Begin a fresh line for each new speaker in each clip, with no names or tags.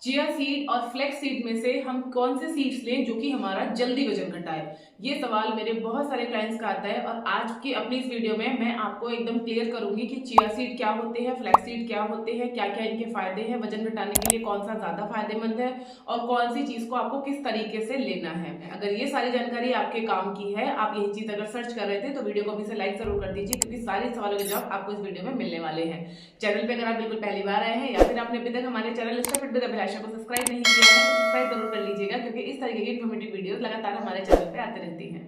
Chia seed और flax seed में से हम कौन से सीड्स लें जो कि हमारा जल्दी वजन घटाए। ये सवाल मेरे बहुत सारे क्लाइंट्स का आता है और आज की अपनी इस वीडियो में मैं आपको एकदम क्लियर करूंगी कि चिया सीड क्या होते हैं, फ्लेक्स सीड क्या होते हैं, क्या क्या इनके फायदे हैं, वजन घटाने के लिए कौन सा ज्यादा फायदेमंद है और कौन सी चीज को आपको किस तरीके से लेना है। अगर ये सारी जानकारी आपके काम की है, आप यही चीज अगर सर्च कर रहे थे तो वीडियो को अभी से लाइक जरूर कर दीजिए क्योंकि सारे सवालों के जवाब आपको इस वीडियो में मिलने वाले हैं। चैनल पे अगर आप बिल्कुल पहली बार आए हैं या फिर आपने अभी तक हमारे चैनल स्टेप विद अभिलाषा को सब्सक्राइब नहीं किया है तो सब्सक्राइब जरूर कर लीजिएगा क्योंकि इस तरीके की इन्फॉर्मेटिव वीडियोस लगातार हमारे चैनल पे आते रहती हैं।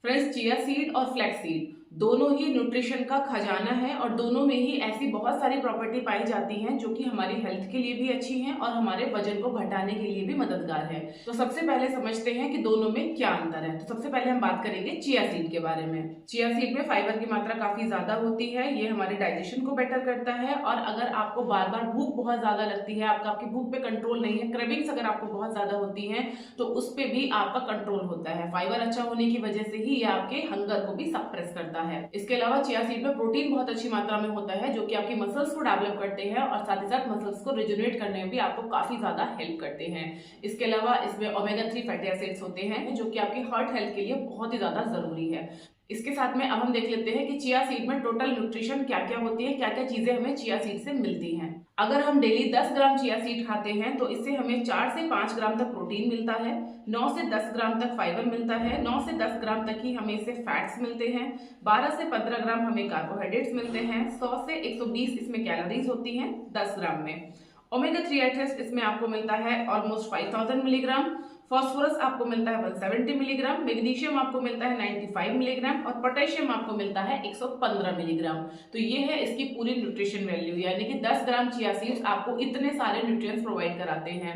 फ्रेंड्स, चिया सीड और फ्लैक्स सीड दोनों ही न्यूट्रिशन का खजाना है और दोनों में ही ऐसी बहुत सारी प्रॉपर्टी पाई जाती हैं जो कि हमारी हेल्थ के लिए भी अच्छी हैं और हमारे वजन को घटाने के लिए भी मददगार है। तो सबसे पहले समझते हैं कि दोनों में क्या अंतर है। तो सबसे पहले हम बात करेंगे चिया सीड के बारे में। चिया सीड में फाइबर की मात्रा काफी ज्यादा होती है, ये हमारे डाइजेशन को बेटर करता है और अगर आपको बार बार भूख बहुत ज्यादा लगती है, आपकी भूख पे कंट्रोल नहीं है, क्रेविंग्स अगर आपको बहुत ज्यादा होती है तो उस पर भी आपका कंट्रोल होता है। फाइबर अच्छा होने की वजह से ही ये आपके हंगर को भी सप्रेस करता है। इसके अलावा चिया सीड में प्रोटीन बहुत अच्छी मात्रा में होता है जो कि आपकी मसल्स को डेवलप करते हैं और साथ ही साथ मसल्स को रिजुनेट करने में भी आपको काफी ज्यादा हेल्प करते हैं। इसके अलावा इसमें ओमेगा 3 फैटी एसिड्स होते हैं जो कि आपकी हार्ट हेल्थ के लिए बहुत ही ज्यादा जरूरी है। इसके साथ में अब हम देख लेते हैं कि चिया सीड में टोटल न्यूट्रिशन क्या क्या होती है, क्या क्या चीजें हमें चिया सीड से मिलती हैं। अगर हम डेली 10 ग्राम चिया सीड खाते हैं तो इससे हमें 4 से 5 ग्राम तक प्रोटीन मिलता है, 9 से 10 ग्राम तक फाइबर मिलता है, 9 से 10 ग्राम तक ही हमें इससे फैट्स मिलते हैं, 12 से 15 ग्राम हमें कार्बोहाइड्रेट्स मिलते हैं, 100 से 120 इसमें कैलोरीज होती हैं 10 ग्राम में। ओमेगा 3 एसिड्स इसमें आपको मिलता है ऑलमोस्ट 5000 मिलीग्राम, फॉस्फोरस आपको मिलता है 170 मिलीग्राम, मैग्नीशियम आपको मिलता है 95 मिलीग्राम और पोटेशियम आपको मिलता है 115 मिलीग्राम। तो ये है इसकी पूरी न्यूट्रिशन वैल्यू, यानी कि 10 ग्राम चिया सीड्स आपको इतने सारे न्यूट्रिएंट्स प्रोवाइड कराते हैं।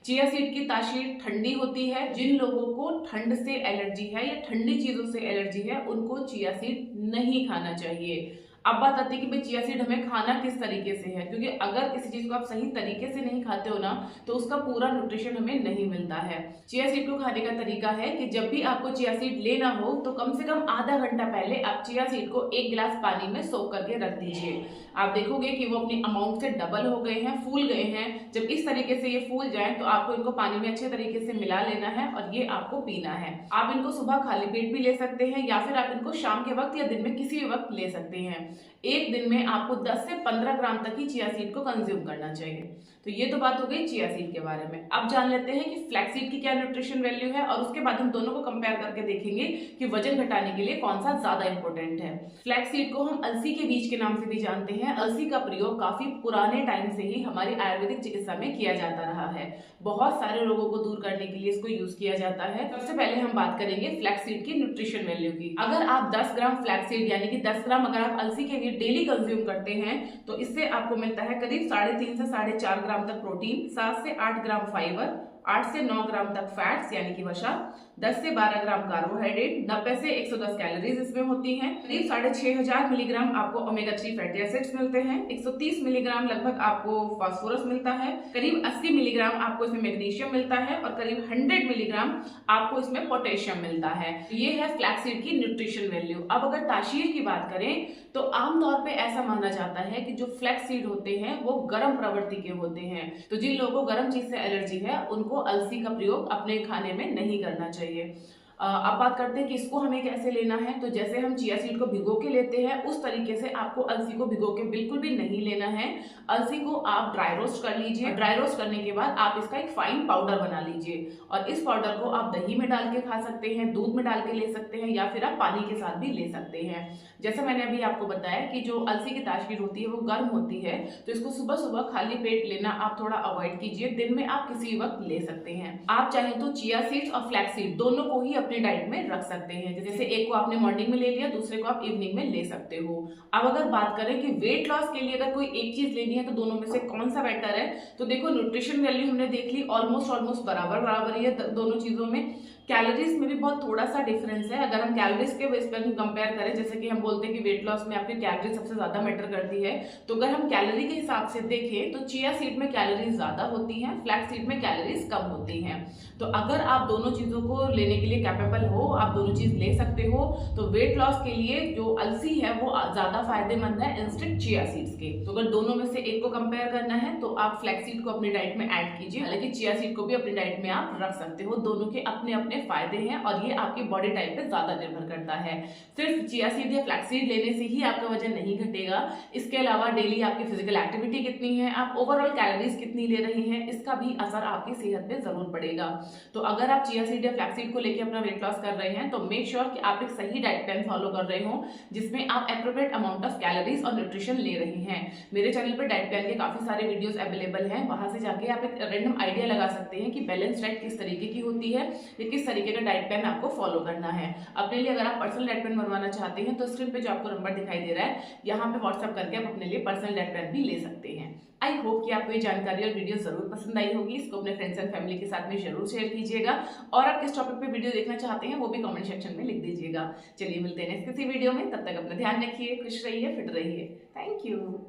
चिया सीड की तासीर ठंडी होती है, जिन लोगों को ठंड से एलर्जी है या ठंडी चीजों से एलर्जी है उनको चिया सीड नहीं खाना चाहिए। अब बात आती है कि भाई चिया सीड हमें खाना किस तरीके से है, क्योंकि अगर किसी चीज को आप सही तरीके से नहीं खाते हो ना तो उसका पूरा न्यूट्रिशन हमें नहीं मिलता है। चिया सीड को खाने का तरीका है कि जब भी आपको चिया सीड लेना हो तो कम से कम आधा घंटा पहले आप चिया सीड को 1 गिलास पानी में सोक करके रख दीजिए। आप देखोगे कि वो अपनी अमाउंट से डबल हो गए हैं, फूल गए हैं। जब इस तरीके से ये फूल जाए तो आपको इनको पानी में अच्छे तरीके से मिला लेना है और ये आपको पीना है। आप इनको सुबह खाली पेट भी ले सकते हैं या फिर आप इनको शाम के वक्त या दिन में किसी भी वक्त ले सकते हैं। एक दिन में आपको 10 से 15 ग्राम तक ही चिया सीड को कंज्यूम करना चाहिए। तो ये तो बात हो गई चिया सीड के बारे में। अब जान लेते हैं कि फ्लैक्स सीड की क्या न्यूट्रिशन वैल्यू है और उसके बाद हम दोनों को कंपेयर करके देखेंगे कि वजन घटाने के लिए कौन सा ज्यादा इंपॉर्टेंट है। फ्लैक्स सीड को हम अलसी के बीज के नाम से भी जानते हैं। अलसी का प्रयोग काफी पुराने टाइम से ही हमारी आयुर्वेदिक चिकित्सा में किया जाता रहा है। बहुत सारे रोगों को दूर करने के लिए इसको यूज किया जाता है। सबसे पहले हम बात करेंगे फ्लैक्स सीड की न्यूट्रिशन वैल्यू की। अगर आप 10 ग्राम फ्लैक्स सीड यानी कि 10 ग्राम अगर आप अलसी के डेली कंज्यूम करते हैं तो इससे आपको मिलता है करीब 3.5 से 4.5 ग्राम तक प्रोटीन, 7 से 8 ग्राम फाइबर, 8 से 9 ग्राम तक फैट्स यानी कि वसा, 10 से 12 ग्राम कार्बोहाइड्रेट, 90 से 110 कैलोरीज इसमें होती हैं, करीब 6500 मिलीग्राम आपको ओमेगा 3 फैटी एसिड्स मिलते हैं, 130 मिलीग्राम लगभग आपको फास्फोरस मिलता है, करीब 80 मिलीग्राम आपको इसमें मैग्नीशियम मिलता है और करीब 100 मिलीग्राम आपको इसमें पोटेशियम मिलता है। ये है फ्लैक्स सीड की न्यूट्रिशन वैल्यू। अब अगर तासीर की बात करें तो आमतौर पे ऐसा माना जाता है कि जो फ्लैक्स सीड होते हैं वो गर्म प्रवृत्ति के होते हैं, तो जिन लोगों को गर्म चीज से एलर्जी है उनको अलसी का प्रयोग अपने खाने में नहीं करना चाहिए। अब बात करते हैं कि इसको हमें कैसे लेना है। तो जैसे हम चिया सीड को भिगो के लेते हैं उस तरीके से आपको अलसी को भिगो के बिल्कुल भी नहीं लेना है। अलसी को आप ड्राई रोस्ट कर लीजिए। ड्राई रोस्ट करने के बाद आप इसका एक फाइन पाउडर बना लीजिए और इस पाउडर को आप दही में डाल के खा सकते हैं, दूध में डाल के ले सकते हैं या फिर आप पानी के साथ भी ले सकते हैं। जैसा मैंने अभी आपको बताया कि जो अलसी की तासीर होती है वो गर्म होती है, तो इसको सुबह सुबह खाली पेट लेना आप थोड़ा अवॉइड कीजिए। दिन में आप किसी वक्त ले सकते हैं। आप चाहें तो चिया सीड्स और फ्लैक्स सीड दोनों को ही अपनी डाइट में रख सकते हैं। जैसे एक को आपने मॉर्निंग में ले लिया, दूसरे को आप इवनिंग में ले सकते हो। अब अगर बात करें कि वेट लॉस के लिए अगर कोई एक चीज लेनी है तो दोनों में से कौन सा बेटर है, तो देखो न्यूट्रिशन वैल्यू हमने देख ली, ऑलमोस्ट बराबर ही है दोनों चीजों में। कैलोरीज में भी बहुत थोड़ा सा डिफरेंस है। अगर हम कैलोरीज के बेस पर कंपेयर करें, जैसे कि हम बोलते हैं कि वेट लॉस में आपकी कैलोरी सबसे ज्यादा मैटर करती है, तो अगर हम कैलोरी के हिसाब से देखें तो चिया सीड में कैलोरीज ज्यादा होती हैं, फ्लैक्स सीड में कैलोरीज कम होती हैं। तो अगर आप दोनों चीजों को लेने के लिए कैपेबल हो, आप दोनों चीज ले सकते हो, तो वेट लॉस के लिए जो अलसी है वो ज्यादा फायदेमंद है इंस्टेड चिया सीड्स के। तो अगर दोनों में से एक को कंपेयर करना है तो आप फ्लैक्स सीड को अपनी डाइट में ऐड कीजिए, हालांकि चिया सीड को भी अपनी डाइट में आप रख सकते हो। दोनों के अपने अपने फायदे हैं और ये आपकी बॉडी टाइप पे ज्यादा निर्भर करता है। सिर्फ चिया सीड या फ्लैक्स सीड लेने से ही आपका वजन नहीं घटेगा, इसके अलावा डेली आपकी फिजिकल एक्टिविटी कितनी है, आप ओवरऑल कैलोरीज कितनी ले रही हैं, इसका भी असर आपकी सेहत पे जरूर पड़ेगा। तो अगर आप चिया सीड या फ्लैक्स सीड को लेकर अपना वेट लॉस कर रहे हैं तो मेक श्योर कि आप एक सही डाइट प्लान फॉलो कर रहे हो, जिसमें आप एप्रोप्रिएट अमाउंट ऑफ कैलोरीज और न्यूट्रिशन ले रही हैं। मेरे चैनल पर डाइट प्लान के काफी सारे वीडियोस अवेलेबल हैं, वहां से जाके आप एक रैंडम आइडिया लगा सकते हैं कि बैलेंस डाइट किस तरीके की होती है या किस तरीके का डाइट प्लान आपको फॉलो करना है। अपने लिए अगर आप पर्सनल डाइट प्लान बनवाना चाहते हैं तो स्क्रीन पे जो आपको नंबर दिखाई दे रहा है, यहाँ पे व्हाट्सएप करके आप अपने लिए पर्सनल डाइट प्लान भी ले सकते हैं। आई होप कि आपको ये जानकारी और वीडियो जरूर पसंद आई होगी। इसको अपने फ्रेंड्स एंड फैमिली के साथ में जरूर शेयर कीजिएगा, और आप किस टॉपिक पे वीडियो देखना चाहते हैं वो भी कमेंट सेक्शन में लिख दीजिएगा। चलिए मिलते हैं नेक्स्ट किसी वीडियो में, तब तक अपना ध्यान रखिए, खुश रहिए, फिट रहिए। Thank you.